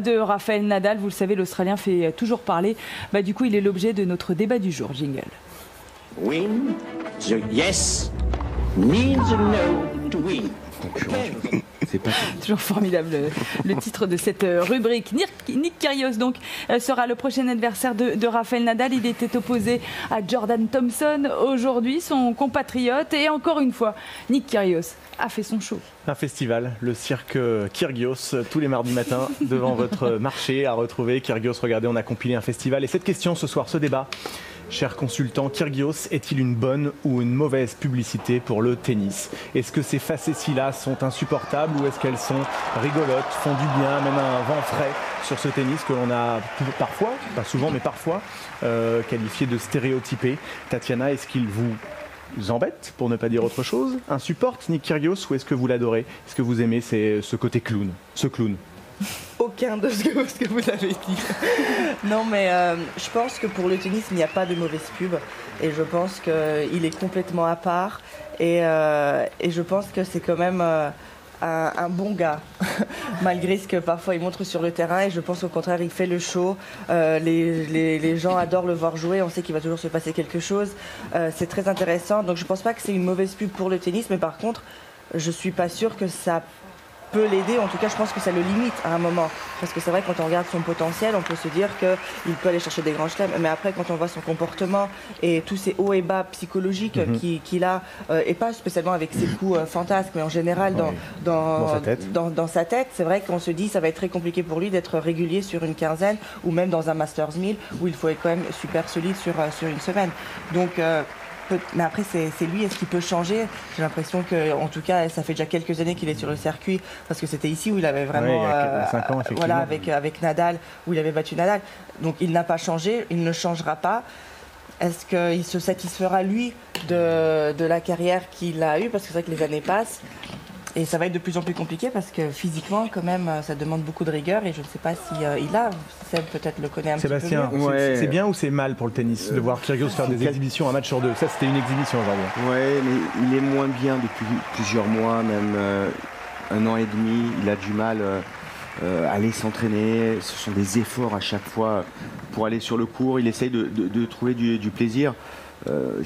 De Rafael Nadal, vous le savez, l'Australien fait toujours parler. Du coup, il est l'objet de notre débat du jour. Jingle. Win the yes means no to win. C'est pas toujours formidable le titre de cette rubrique. Nick Kyrgios donc sera le prochain adversaire de Rafael Nadal. Il était opposé à Jordan Thompson aujourd'hui, son compatriote. Et encore une fois, Nick Kyrgios a fait son show. Un festival, le cirque Kyrgios, tous les mardis matins devant votre marché à retrouver. Kyrgios, regardez, on a compilé un festival. Et cette question ce soir, ce débat. Cher consultant, Kyrgios est-il une bonne ou une mauvaise publicité pour le tennis? Est-ce que ces facéties-là sont insupportables ou est-ce qu'elles sont rigolotes, font du bien, même un vent frais sur ce tennis que l'on a parfois, pas souvent mais parfois, qualifié de stéréotypé? Tatiana, est-ce qu'il vous embête, pour ne pas dire autre chose, insupporte Nick Kyrgios ou est-ce que vous l'adorez? Est-ce que vous aimez ce côté clown, ce clown? Aucun de ce que vous avez dit. Non, mais je pense que pour le tennis, il n'y a pas de mauvaise pub. Et je pense qu'il est complètement à part. Et je pense que c'est quand même un bon gars, malgré ce que parfois il montre sur le terrain. Et je pense qu'au contraire, il fait le show. Les gens adorent le voir jouer. On sait qu'il va toujours se passer quelque chose. C'est très intéressant. Donc je ne pense pas que c'est une mauvaise pub pour le tennis. Mais par contre, je ne suis pas sûre que ça peut l'aider, en tout cas je pense que ça le limite à un moment, parce que c'est vrai que quand on regarde son potentiel, on peut se dire qu'il peut aller chercher des grands chelems, mais après quand on voit son comportement et tous ces hauts et bas psychologiques qu'il a, et pas spécialement avec ses coups fantasques, mais en général dans sa tête, c'est vrai qu'on se dit ça va être très compliqué pour lui d'être régulier sur une quinzaine, ou même dans un Masters 1000, où il faut être quand même super solide sur une semaine. Donc mais après c'est lui, est-ce qu'il peut changer? J'ai l'impression que, en tout cas, ça fait déjà quelques années qu'il est sur le circuit, parce que c'était ici où il avait vraiment, il y a 5 ans, voilà, avec Nadal, où il avait battu Nadal. Donc il n'a pas changé, il ne changera pas. Est-ce qu'il se satisfera lui de la carrière qu'il a eue? Parce que c'est vrai que les années passent. Et ça va être de plus en plus compliqué parce que physiquement, quand même, ça demande beaucoup de rigueur et je ne sais pas si il a. Seb peut-être le connaît un Sébastien, petit peu mieux. C'est bien ou c'est mal pour le tennis de voir Kyrgios faire des exhibitions, un match sur deux? Ça, c'était une exhibition aujourd'hui. Ouais, mais il est moins bien depuis plusieurs mois, même un an et demi. Il a du mal à aller s'entraîner. Ce sont des efforts à chaque fois pour aller sur le court. Il essaye de trouver du plaisir. Il ne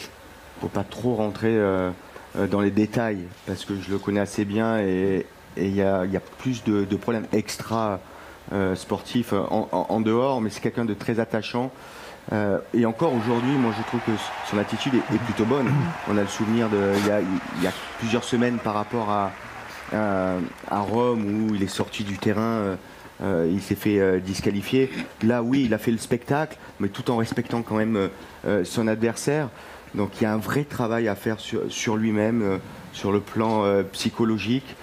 faut pas trop rentrer dans les détails parce que je le connais assez bien et il y a plus de problèmes extra sportifs en dehors, mais c'est quelqu'un de très attachant et encore aujourd'hui moi je trouve que son attitude est plutôt bonne. On a le souvenir il y a plusieurs semaines par rapport à Rome où il est sorti du terrain, il s'est fait disqualifier. Là oui, il a fait le spectacle mais tout en respectant quand même son adversaire. Donc il y a un vrai travail à faire sur lui-même, sur le plan psychologique.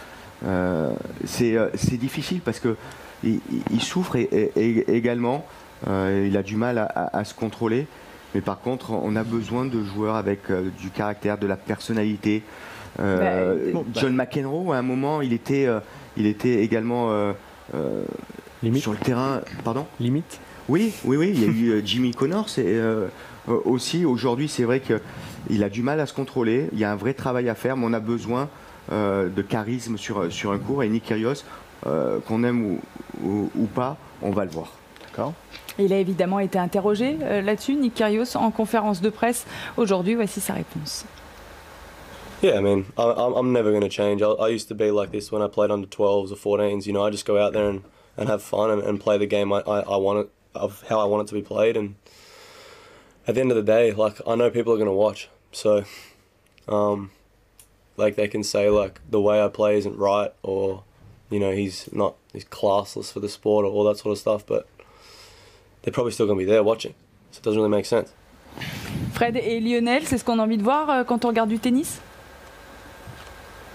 C'est difficile parce qu'il souffre également, il a du mal à se contrôler. Mais par contre, on a besoin de joueurs avec du caractère, de la personnalité. John McEnroe, à un moment, il était également sur le terrain. Pardon ? Limite ? Oui, il y a eu Jimmy Connors aussi. Aujourd'hui, c'est vrai qu'il a du mal à se contrôler. Il y a un vrai travail à faire, mais on a besoin de charisme sur un court. Et Nick Kyrgios, qu'on aime ou pas, on va le voir. D'accord. Il a évidemment été interrogé là-dessus, Nick Kyrgios, en conférence de presse aujourd'hui. Voici sa réponse. Yeah, I mean, I'm never going to change. I used to be like this when I played under 12s or 14s. You know, I just go out there and have fun and play the game I want it, of how I want it to be played. And at the end of the day, like, I know people are going to watch. So, like, they can say, like, the way I play isn't right, or, you know, he's classless for the sport, or all that sort of stuff, but they're probably still going to be there watching. So it doesn't really make sense. Fred et Lionel, c'est ce qu'on a envie de voir quand on regarde du tennis?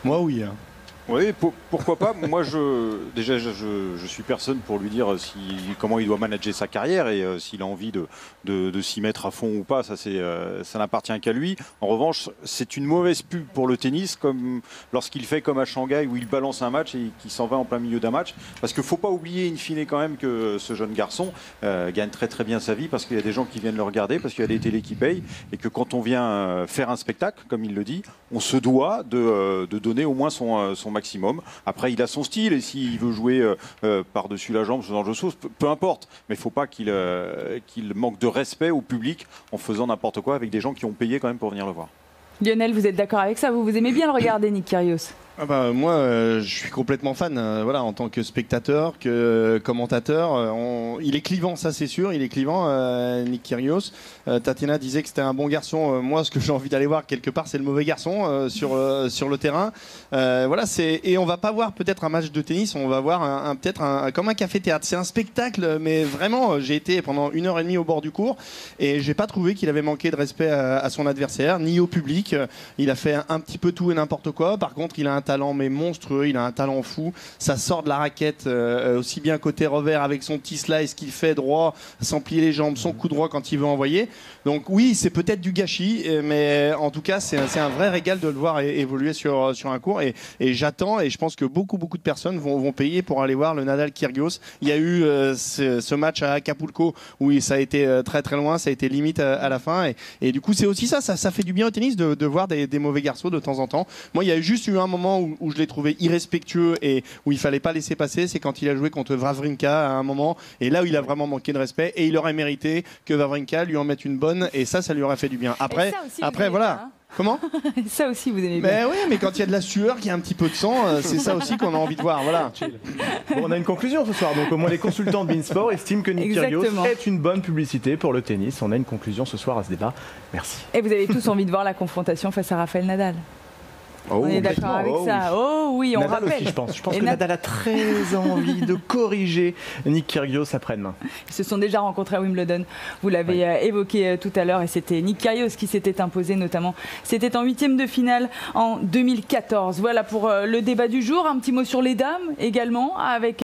Moi, oui. Oui, pourquoi pas. Moi, je suis personne pour lui dire comment il doit manager sa carrière et s'il a envie de s'y mettre à fond ou pas. Ça n'appartient qu'à lui. En revanche, c'est une mauvaise pub pour le tennis, comme lorsqu'il fait comme à Shanghai où il balance un match et qu'il s'en va en plein milieu d'un match. Parce qu'il ne faut pas oublier, in fine, quand même, que ce jeune garçon gagne très très bien sa vie parce qu'il y a des gens qui viennent le regarder, parce qu'il y a des télés qui payent et que quand on vient faire un spectacle, comme il le dit, on se doit de donner au moins son maximum. Après, il a son style et s'il veut jouer par-dessus la jambe, ce genre de choses, peu importe. Mais il ne faut pas qu'il manque de respect au public en faisant n'importe quoi avec des gens qui ont payé quand même pour venir le voir. Lionel, vous êtes d'accord avec ça? Vous aimez bien le regarder, Nick Kyrgios? Moi, je suis complètement fan. Voilà, en tant que spectateur, que commentateur, il est clivant, ça c'est sûr. Il est clivant, Nick Kyrgios. Tatiana disait que c'était un bon garçon. Moi, ce que j'ai envie d'aller voir quelque part, c'est le mauvais garçon sur le terrain. Voilà, et on va pas voir peut-être un match de tennis. On va voir peut-être comme un café-théâtre. C'est un spectacle, mais vraiment, j'ai été pendant 1h30 au bord du court et j'ai pas trouvé qu'il avait manqué de respect à son adversaire ni au public. Il a fait un petit peu tout et n'importe quoi. Par contre, il a un talent mais monstrueux, il a un talent fou, ça sort de la raquette aussi bien côté revers avec son petit slice qu'il fait droit sans plier les jambes, son coup droit quand il veut envoyer. Donc oui, c'est peut-être du gâchis, mais en tout cas c'est un vrai régal de le voir évoluer sur un court et j'attends et je pense que beaucoup de personnes vont payer pour aller voir le Nadal Kyrgios. Il y a eu ce match à Acapulco où ça a été très très loin, ça a été limite à la fin et du coup c'est aussi ça fait du bien au tennis de voir des mauvais garçons de temps en temps. Moi il y a juste eu un moment où je l'ai trouvé irrespectueux et où il fallait pas laisser passer, c'est quand il a joué contre Wawrinka à un moment et là où il a vraiment manqué de respect et il aurait mérité que Wawrinka lui en mette une bonne et ça lui aurait fait du bien. Après voilà. Hein. Comment? Ça aussi vous aimez bien. Mais oui, mais quand il y a de la sueur, qu'il y a un petit peu de sang, c'est ça aussi qu'on a envie de voir. Voilà. Bon, on a une conclusion ce soir. Donc au moins les consultants de Beansport estiment que Nick Kyrgios est une bonne publicité pour le tennis. On a une conclusion ce soir à ce débat. Merci. Et vous avez tous envie de voir la confrontation face à Rafael Nadal. On est d'accord avec ça. Oh oui, on Nadal rappelle. aussi, je pense. Je pense que Nadal a très envie de corriger Nick Kyrgios après-demain. Ils se sont déjà rencontrés à Wimbledon. Vous l'avez évoqué tout à l'heure et c'était Nick Kyrgios qui s'était imposé notamment. C'était en 8e de finale en 2014. Voilà pour le débat du jour. Un petit mot sur les dames également avec